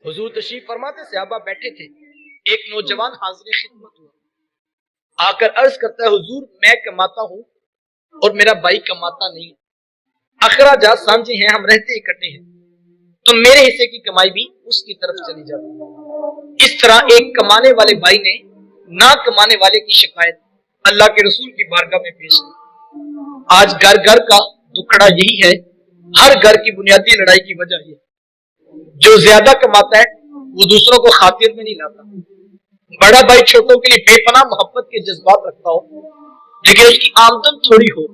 हुजूर तशरीफ फरमाते, सहाबा बैठे थे, एक नौजवान हाजिर खिदमत हुआ, आकर अर्ज करता है, हुजूर मैं कमाता हूँ और मेरा भाई कमाता नहीं, अखराजात साझे हैं, हम रहते इकट्ठे हैं, तो मेरे हिस्से की कमाई भी उसकी तरफ चली जाती है। इस तरह एक कमाने वाले भाई ने ना कमाने वाले की शिकायत अल्लाह के रसूल की बारगाह में पेश की। आज घर घर का दुखड़ा यही है, हर घर की बुनियादी लड़ाई की वजह यह, जो ज्यादा कमाता है वो दूसरों को खातिर में नहीं लाता। बड़ा भाई छोटों के लिए बेपनाह मोहब्बत के जज्बात रखता हो, लेकिन उसकी आमदन थोड़ी हो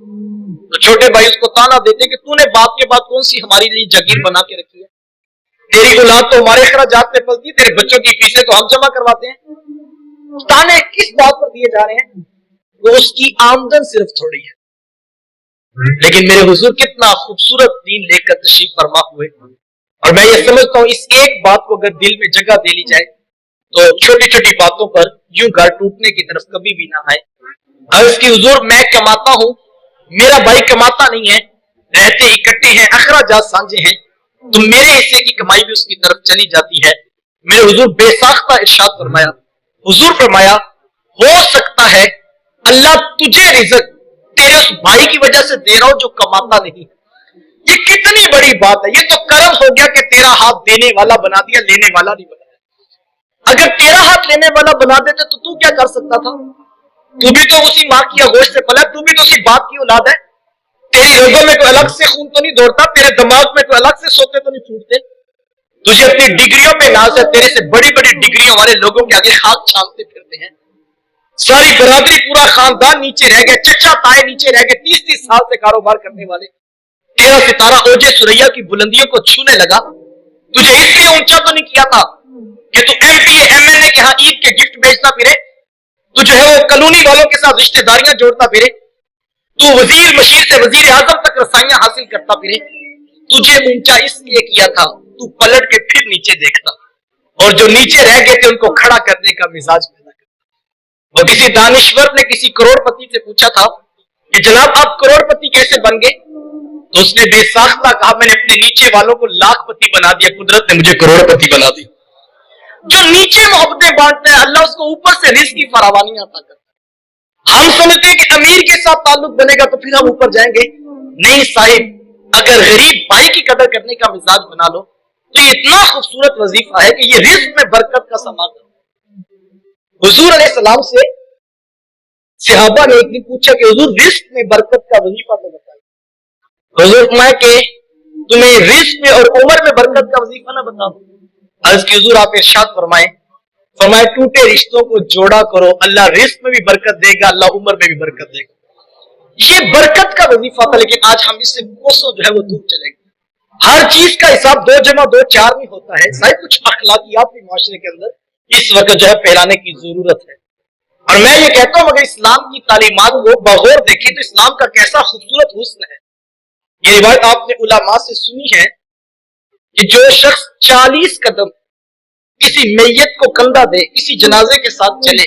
तो छोटे भाई उसको ताना देते कि तूने बाप के बाद कौन सी हमारे लिए जगीर बना के रखी है, तेरी औलाद तो हमारे अखराजात पे पलती, तेरे बच्चों की फीसें तो हम जमा करवाते हैं। ताने किस बात पर दिए जा रहे हैं? वो उसकी आमदन सिर्फ थोड़ी है। लेकिन मेरे हुजूर कितना खूबसूरत दीन लेकर तशरीफ फरमा हुए, और मैं ये समझता हूँ इस एक बात को अगर दिल में जगह दे ली जाए तो छोटी छोटी बातों पर यूं घर टूटने की तरफ कभी भी ना आए। अर्ज की, हुजूर मैं कमाता हूँ, मेरा भाई कमाता नहीं है, रहते इकट्ठे हैं, अखराजात साझे हैं, तो मेरे हिस्से की कमाई भी उसकी तरफ चली जाती है। मेरे हुजूर बेसाख्ता इरशाद फरमाया, हुजूर फरमाया, हो सकता है अल्लाह तुझे रिज़्क तेरे उस भाई की वजह से दे रहा हो जो कमाता नहीं। ये कितनी बड़ी बात है, ये तो करम हो गया कि तेरा हाथ देने वाला बना दिया, लेने वाला नहीं बनाया। अगर तेरा हाथ लेने वाला बना देते तो तू क्या कर सकता था? तू भी तो उसी माँ की आगोश से पला, तू भी तो उसी बाप की औलाद है। तेरी रगों में कोई अलग से खून तो नहीं दौड़ता, तेरे दिमाग में कोई अलग से सोते तो नहीं फूटते। तुझे अपनी डिग्रियों पे नाज है, तेरे से बड़ी बड़ी डिग्रियों वाले लोगों के आगे खाक छानते फिरते हैं। सारी बरादरी पूरा खानदान नीचे रह गए, चचा ताए नीचे रह गए, 30-30 साल से कारोबार करने वाले। तेरा सितारा ओजे सुरैया की बुलंदियों को छूने लगा। तुझे इसलिए ऊंचा तो नहीं किया था कि तू MPA MNA के यहाँ ईद के गिफ्ट बेचता फिरे, तू जो है वो कॉलोनी वालों के साथ रिश्तेदारियां जोड़ता फिरे, तू वजीर मशीर से वजीर आजम तक रसाइयां हासिल करता फिरे। तुझे ऊंचा इसलिए किया था तू पलट के फिर नीचे देखता, और जो नीचे रह गए थे उनको खड़ा करने का मिजाज पैदा करता। वो किसी दानिश्वर ने किसी करोड़पति से पूछा था कि जनाब आप करोड़पति कैसे बन गए? तो उसने बेसाख्ता कहा, मैंने अपने नीचे वालों को लाखपति बना दिया, कुदरत ने मुझे करोड़पति बना दिया। जो नीचे मोहब्बतें बांटता है अल्लाह उसको ऊपर से रिज़्क की फरावानी अता करता है। हम समझते हैं कि अमीर के साथ ताल्लुक बनेगा तो फिर हम ऊपर जाएंगे। नहीं साहिब, अगर गरीब भाई की कदर करने का मिजाज बना लो तो ये इतना खूबसूरत वजीफा है कि ये रिज़्क में बरकत का सामान है। हुजूर अलैहिस्सलाम से सहाबा ने एक दिन पूछा कि हुजूर रिज़्क में बरकत का वजीफा तो बताइए। हुजूर फरमाया कि तुम्हें रिज़्क में और उम्र में बरकत का वजीफा ना बताओ? अर्ज की, हुजूर आप इरशाद फरमाए, फरमाए टूटे रिश्तों को जोड़ा करो, अल्लाह रिज़्क में भी बरकत देगा, अल्लाह उम्र में भी बरकत देगा। ये बरकत का वजीफा था, लेकिन आज हम इससे कोसों जो है वो दूर चले गए। हर चीज का हिसाब 2 + 2 4 नहीं होता है। शायद कुछ अखलाकियात भी माशरे के अंदर इस वक्त जो है फैलाने की जरूरत है। और मैं ये कहता हूं अगर इस्लाम की तालीमात को बगौर देखें तो इस्लाम का कैसा खूबसूरत हुस्न है। ये रिवायत आपने उलमा से सुनी है कि जो शख्स 40 कदम किसी मैयत को कंधा दे, किसी जनाजे के साथ चले,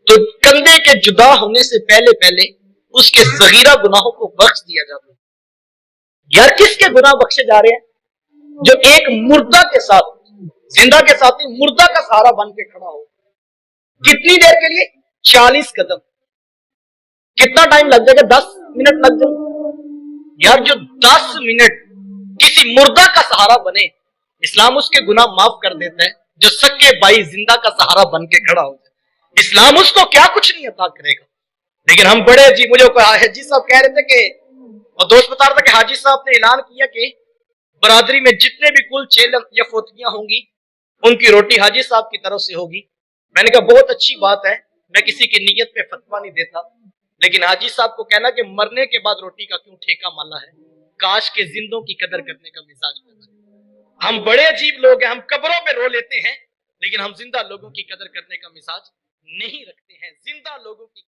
तो कंधे के जुदा होने से पहले पहले उसके सगीरा गुनाहों को बख्श दिया जाता है। यार किसके गुनाह बख्शे जा रहे हैं? जो एक मुर्दा के साथ, जिंदा के साथ ही मुर्दा का सहारा बन के खड़ा हो। कितनी देर के लिए? 40 कदम। कितना टाइम लग जाएगा? 10 मिनट लग जाए। यार जो 10 मिनट किसी मुर्दा का सहारा बने, इस्लाम उसके गुनाह माफ कर देता है। जो सच्चे भाई जिंदा का सहारा बन के खड़ा हो जाए, इस्लाम उसको क्या कुछ नहीं अता करेगा। लेकिन हम बड़े अजीब, मुझे हाजी साहब कह रहे थे कि, और दोस्त बता रहा था कि हाजी साहब ने ऐलान किया कि बरादरी में जितने भी कुल चेलम या फोतियां होंगी उनकी रोटी हाजी साहब की तरफ से होगी। मैंने कहा बहुत अच्छी बात है, मैं किसी की नीयत पे फतवा नहीं देता, लेकिन हाजी साहब को कहना कि मरने के बाद रोटी का क्यों ठेका माला है, काश के जिंदों की कदर करने का मिजाज पैदा करें। हम बड़े अजीब लोग हैं, हम कब्रों पे रो लेते हैं, लेकिन हम जिंदा लोगों की कदर करने का मिजाज नहीं रखते हैं। जिंदा लोगों की